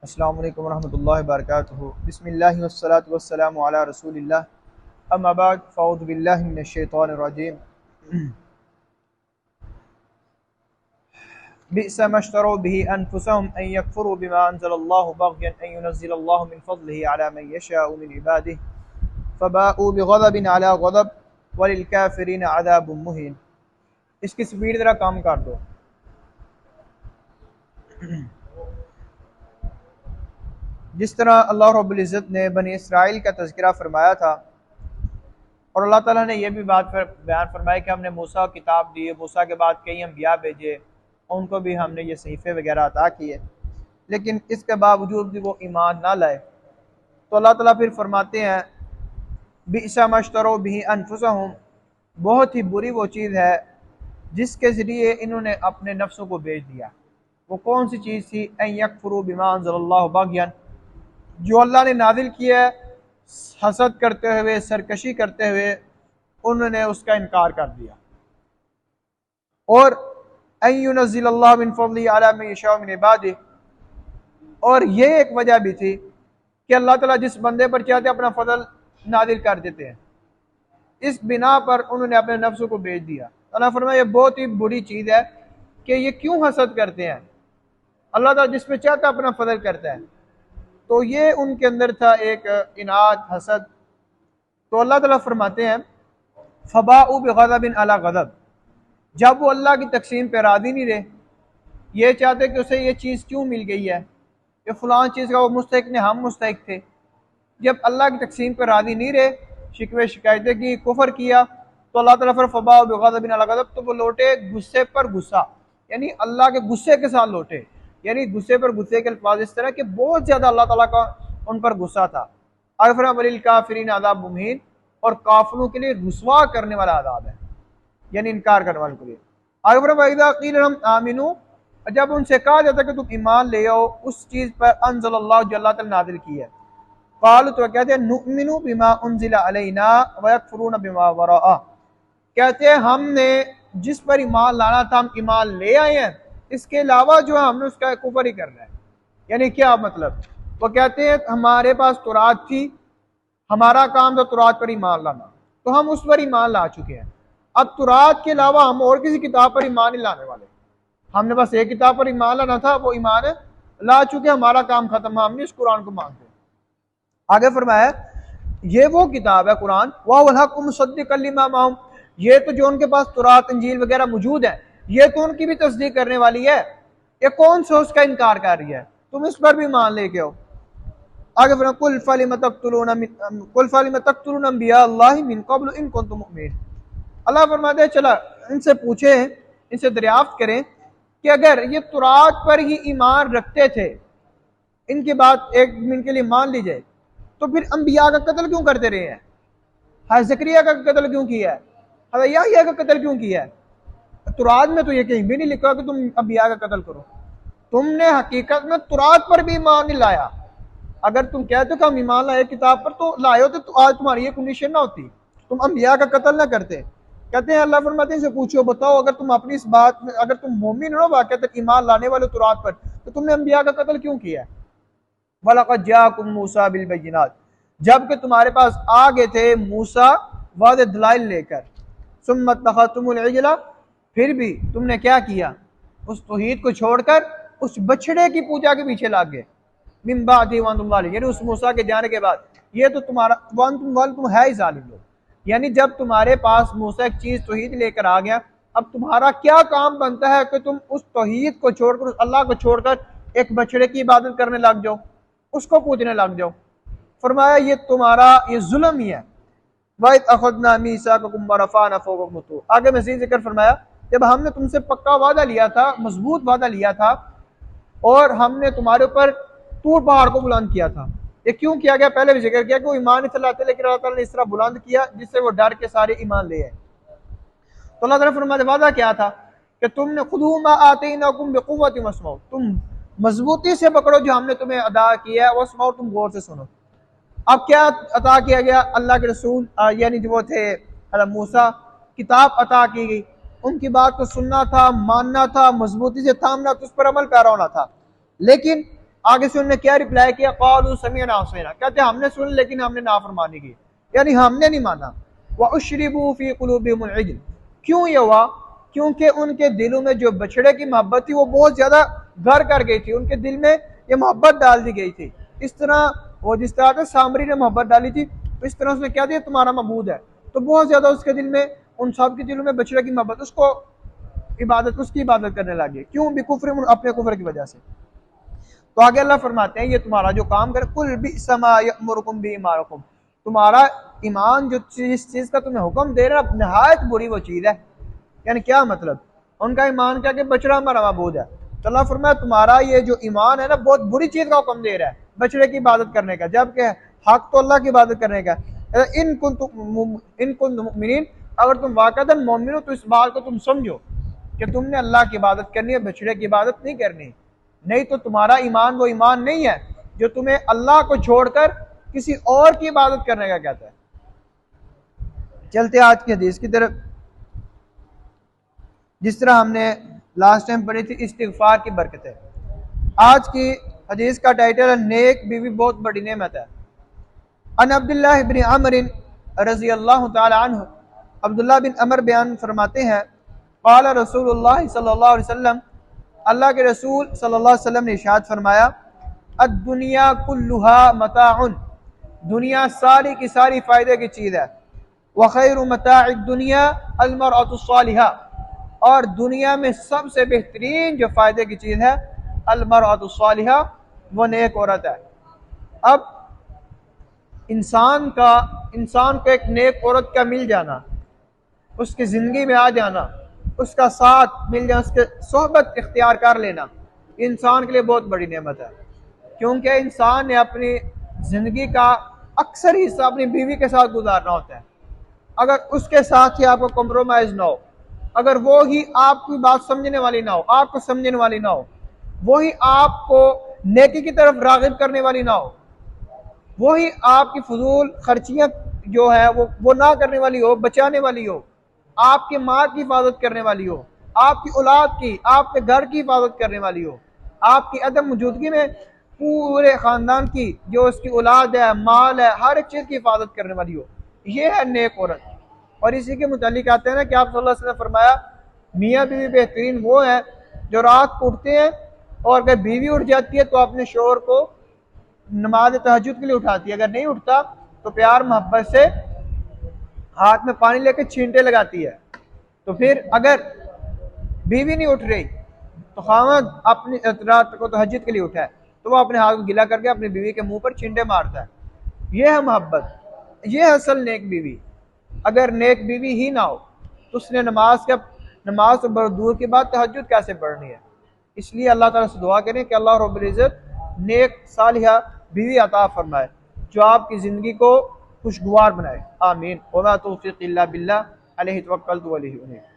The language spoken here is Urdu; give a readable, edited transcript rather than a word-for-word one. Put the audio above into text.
السلام علیکم ورحمۃ اللہ وبرکاتہ۔ بسم اللہ والصلاۃ والسلام علی رسول اللہ، اما بعد فاعوذ باللہ من الشیطان الرجیم۔ بئس ما اشتروا به انفسهم ان يكفروا بما انزل الله بغيا ان ينزل الله من فضله على من يشاء من عباده فباءوا بغضب على غضب وللكافرین عذاب مہین۔ اس کی سپیڈ ذرا کم کر دو۔ جس طرح اللہ رب العزت نے بنی اسرائیل کا تذکرہ فرمایا تھا، اور اللہ تعالیٰ نے یہ بھی بات بیان فرمائی کہ ہم نے موسیٰ کو کتاب دی، موسیٰ کے بعد کئی انبیاء بھیجے، ان کو بھی ہم نے یہ صحیفے وغیرہ عطا کیے، لیکن اس کے باوجود بھی وہ ایمان نہ لائے، تو اللہ تعالیٰ پھر فرماتے ہیں بئس ما اشتروا بہ انفسہم، بہت ہی بری وہ چیز ہے جس کے ذریعے انہوں نے اپنے نفسوں کو بیچ دیا۔ وہ کون سی چیز تھی؟ ان یکفروا بما انزل اللہ بغیا، جو اللہ نے نازل کیا ہے حسد کرتے ہوئے، سرکشی کرتے ہوئے انہوں نے اس کا انکار کر دیا۔ اور ان ينزل اللہ من فضلہ علی من یشاء من عبادہ، اور یہ ایک وجہ بھی تھی کہ اللہ تعالیٰ جس بندے پر چاہتے اپنا فضل نازل کر دیتے ہیں، اس بنا پر انہوں نے اپنے نفسوں کو بیچ دیا۔ اللہ فرمایا یہ بہت ہی بری چیز ہے کہ یہ کیوں حسد کرتے ہیں، اللہ تعالیٰ جس پہ چاہتا اپنا فضل کرتا ہے، تو یہ ان کے اندر تھا ایک اناد، حسد۔ تو اللہ تعالیٰ فرماتے ہیں فباؤوا بغضب علی غضب، جب وہ اللہ کی تقسیم پہ راضی نہیں رہے، یہ چاہتے کہ اسے یہ چیز کیوں مل گئی ہے، کہ فلاں چیز کا وہ مستحق نے، ہم مستحق تھے، جب اللہ کی تقسیم پہ راضی نہیں رہے، شکوے شکایتیں کی، کفر کیا، تو اللہ تعالیٰ فباؤوا بغضب علی غضب، تو وہ لوٹے غصے پر غصہ، یعنی اللہ کے غصے کے ساتھ لوٹے، یعنی غصے پر غصے کے الفاظ اس طرح کہ بہت زیادہ اللہ تعالیٰ کا ان پر غصہ تھا۔ آگے فرمایا وللکافرین عذاب مہین، اور کافروں کے لیے رسوا کرنے والا عذاب ہے، یعنی انکار کرنے والوں کے لیے۔ آگے فرمایا وَإِذَا قِيلَ لَهُمْ آمِنُوا، جب ان سے کہا جاتا کہ تم ایمان لے آؤ اس چیز پر انزل اللہ جو اللہ تعالیٰ نازل کی ہے، قالوا، تو کہتے ہیں نؤمن بما انزل علینا ویکفرون بما وراءہ، کہتے ہیں ہم نے جس پر ایمان لانا تھا ہم ایمان لے آئے ہیں، اس کے علاوہ جو ہے ہم نے اس کا کفر ہی کرنا ہے۔ یعنی کیا مطلب؟ وہ کہتے ہیں ہمارے پاس تورات تھی، ہمارا کام تھا تورات پر ایمان لانا، تو ہم اس پر ایمان لا چکے ہیں، اب تورات کے علاوہ ہم اور کسی کتاب پر ایمان نہیں لانے والے، ہم نے بس ایک کتاب پر ایمان لانا تھا، وہ ایمان لا چکے، ہمارا کام ختم، ہم نہیں اس قرآن کو مانتے۔ آگے فرمایا یہ وہ کتاب ہے قرآن، وَهُوَ الْحَقُّ مُصَدِّقًا لِمَا مَعَهُمْ، یہ تو جو ان کے پاس تورات انجیل وغیرہ موجود ہے یہ تو ان کی بھی تصدیق کرنے والی ہے، یہ کون سا اس کا انکار کر رہی ہے، تم اس پر بھی مان لے کے ہو۔ آگے فرمایا قُلْ فَلِمَ تَقْتُلُونَ أَنْبِيَاءَ اللَّهِ مِنْ قَبْلُ إِن كُنتُم مُؤْمِنِينَ، اللہ فرماتے ہیں چلا ان سے پوچھیں، ان سے دریافت کریں کہ اگر یہ تورات پر ہی ایمان رکھتے تھے، ان کی بات ایک منٹ کے لیے مان لی جائے، تو پھر انبیاء کا قتل کیوں کرتے رہے ہیں؟ حضرت زکریا کا قتل کیوں کیا ہے؟ حضرت یحییٰ کا قتل کیوں کیا ہے؟ تورات میں تو یہ کہیں بھی نہیں لکھا کہ تم انبیاء کا قتل کرو، تم نے حقیقت میں تورات پر بھی ایمان نہیں لایا۔ اگر تم کہتے کہ ہم ایمان لائے کتاب پر تو لائے ہوتے تو آج تمہاری یہ کنڈیشن نہ ہوتی، تم انبیاء کا قتل نہ کرتے۔ کہتے ہیں اللہ فرماتے ہیں سے پوچھو بتاؤ اگر تم اپنی اس بات میں، اگر تم مومن ہو واقعہ تک ایمان لانے والے تورات پر، تو تم نے انبیاء کا قتل کیوں کیا ہے؟ وَلَقَدْ جَاءَكُم مُوسَىٰ بِالْبَيِّنَاتِ، جب کہ تمہارے پاس آگے تھے موسیٰ واضح دلائل لے کر، ثُمَّ اتَّخَذْتُمُ الْعِجْلَ، پھر بھی تم نے کیا کیا؟ اس توحید کو چھوڑ کر اس بچڑے کی پوجا کے پیچھے لگ گئے، من بعد وانتم ظالمون، یعنی اس موسیٰ کے جانے کے بعد، یہ تو تمہارا وانتم ہے ہی ظالم لوگ، یعنی جب تمہارے پاس موسیٰ ایک چیز توحید لے کر آ گیا، اب تمہارا کیا کام بنتا ہے کہ تم اس توحید کو چھوڑ کر، اس اللہ کو چھوڑ کر ایک بچڑے کی عبادت کرنے لگ جاؤ، اس کو پوجنے لگ جاؤ۔ فرمایا یہ تمہارا یہ ظلم ہی ہے۔ وَإِذْ أَخَذْنَا مِيثَاقَكُمْ وَرَفَعْنَا فَوْقَكُمُ الطُّورَ، آگے مزید ذکر فرمایا جب ہم نے تم سے پکا وعدہ لیا تھا، مضبوط وعدہ لیا تھا، اور ہم نے تمہارے اوپر طور پہاڑ کو بلند کیا تھا۔ یہ کیوں کیا گیا؟ پہلے بھی ذکر کیا کہ وہ ایمان نہیں لاتے، لیکن اللہ تعالیٰ نے اس طرح بلند کیا جس سے وہ ڈر کے سارے ایمان لے آئے۔ تو اللہ تعالیٰ فرماتے وعدہ کیا تھا کہ تم نے خُذُوا مَا آتَيْنَاكُمْ بِقُوَّةٍ وَاسْمَعُوا، تم مضبوطی سے پکڑو جو ہم نے تمہیں عطا کیا ہے، واسمعوا، تم غور سے سنو۔ اب کیا عطا کیا گیا؟ اللہ کے رسول یعنی جو وہ تھے حضرت موسیٰ، کتاب عطا کی گئی، ان کی بات کو سننا تھا، ماننا تھا، مضبوطی سے تھامنا، تو اس پر عمل پیرا ہونا تھا۔ لیکن آگے سے انہوں نے کیا رپلائی کیا؟ قالوا سمعنا وعصینا، کہتے ہیں ہم نے سن لیکن ہم نے نافرمانی کی، یعنی ہم نے نہیں مانا۔ وَأُشْرِبُوا فِي قُلُوبِهِمُ الْعِجْلَ، کیوں یہ ہوا؟ کیونکہ ان کے دلوں میں جو بچڑے کی محبت تھی وہ بہت زیادہ گھر کر گئی تھی، ان کے دل میں یہ محبت ڈال دی گئی تھی۔ اس طرح وہ جس طرح سے سامری نے محبت ڈالی تھی، اس طرح اس نے کیا دیا؟ تمہارا معبود ہے، تو بہت زیادہ اس کے دل میں، ان سب کے دلوں میں بچڑے کی محبت، اس کی عبادت کرنے لگے، کیوں؟ بکفر، اپنے کفر کی وجہ سے۔ تو آگے اللہ فرماتے ہیں یہ تمہارا جو کام کرے، قل بئس ما یأمرکم بہ ایمانکم، تمہارا ایمان جو جس چیز کا تمہیں حکم دے رہا ہے نہایت بری وہ چیز ہے۔ یعنی کیا مطلب؟ ان کا ایمان کیا کہ بچڑا ہمارا معبود ہے، تو اللہ فرمایا تمہارا یہ جو ایمان ہے نا بہت بری چیز کا حکم دے رہا ہے، بچڑے کی عبادت کرنے کا، جبکہ حق تو اللہ کی عبادت کرنے کا۔ ان کنتم مؤمنین، اگر تم واقعتاً مومن ہو تو اس بات کو تم سمجھو کہ تم نے اللہ کی عبادت کرنی ہے، بچڑے کی عبادت نہیں کرنی، نہیں تو تمہارا ایمان وہ ایمان نہیں ہے جو تمہیں اللہ کو چھوڑ کر کسی اور کی عبادت کرنے کا کہتا ہے۔ چلتے آج کی حدیث کی طرف، جس طرح ہم نے لاسٹ ٹائم پڑھی تھی استغفار کی برکت ہے۔ آج کی حدیث کا ٹائٹل ہے نیک بیوی بہت بڑی نعمت ہے۔ ان عبداللہ بن عمر رضی اللہ تعالی عنہ، عبداللہ بن عمر بیان فرماتے ہیں قال رسول اللہ صلی اللہ علیہ وسلم، اللہ کے رسول صلی اللہ علیہ وسلم نے ارشاد فرمایا الدنیا کلھا متاع، دنیا ساری کی ساری فائدے کی چیز ہے، وخیر متاع الدنیا المرأة الصالحہ، اور دنیا میں سب سے بہترین جو فائدے کی چیز ہے المرأة الصالحہ، وہ نیک عورت ہے۔ اب انسان کو ایک نیک عورت کا مل جانا، اس کی زندگی میں آ جانا، اس کا ساتھ مل جانا، اس کے صحبت اختیار کر لینا، انسان کے لیے بہت بڑی نعمت ہے، کیونکہ انسان نے اپنی زندگی کا اکثر حصہ اپنی بیوی کے ساتھ گزارنا ہوتا ہے۔ اگر اس کے ساتھ ہی آپ کو کمپرومائز نہ ہو، اگر وہ ہی آپ کی بات سمجھنے والی نہ ہو، آپ کو سمجھنے والی نہ ہو، وہی آپ کو نیکی کی طرف راغب کرنے والی نہ ہو، وہی آپ کی فضول خرچیاں جو ہے وہ نہ کرنے والی ہو، بچانے والی ہو، آپ کی ماں کی حفاظت کرنے والی ہو، آپ کی اولاد کی، آپ کے گھر کی حفاظت کرنے والی ہو، آپ کی عدم موجودگی میں پورے خاندان کی جو اس کی اولاد ہے، مال ہے، ہر ایک چیز کی حفاظت کرنے والی ہو، یہ ہے نیک عورت۔ اور اسی کے متعلق آتے ہیں نا کہ آپ صلی اللہ علیہ وسلم نے فرمایا میاں بیوی بہترین وہ ہیں جو رات کو اٹھتے ہیں اور اگر بیوی اٹھ جاتی ہے تو اپنے شوہر کو نماز تہجد کے لیے اٹھاتی ہے، اگر نہیں اٹھتا تو پیار محبت سے ہاتھ میں پانی لے کے چھینٹے لگاتی ہے۔ تو پھر اگر بیوی نہیں اٹھ رہی تو خاوند اپنی رات کو تہجد کے لیے اٹھا ہے تو وہ اپنے ہاتھ کو گیلا کر کے اپنی بیوی کے منہ پر چھینٹے مارتا ہے۔ یہ ہے محبت، یہ ہے اصل نیک بیوی۔ اگر نیک بیوی ہی نہ ہو تو اس نے نماز تو دور کے بعد تہجد کیسے پڑھنی ہے؟ اس لیے اللہ تعالیٰ سے دعا کریں کہ اللہ رب العزت نیک صالحہ بیوی عطا فرمائے جو آپ کی زندگی کو خوشگوار بنائے، آمین۔ وما توفیق الا باللہ، علیہ توکلت و الیہ انیب۔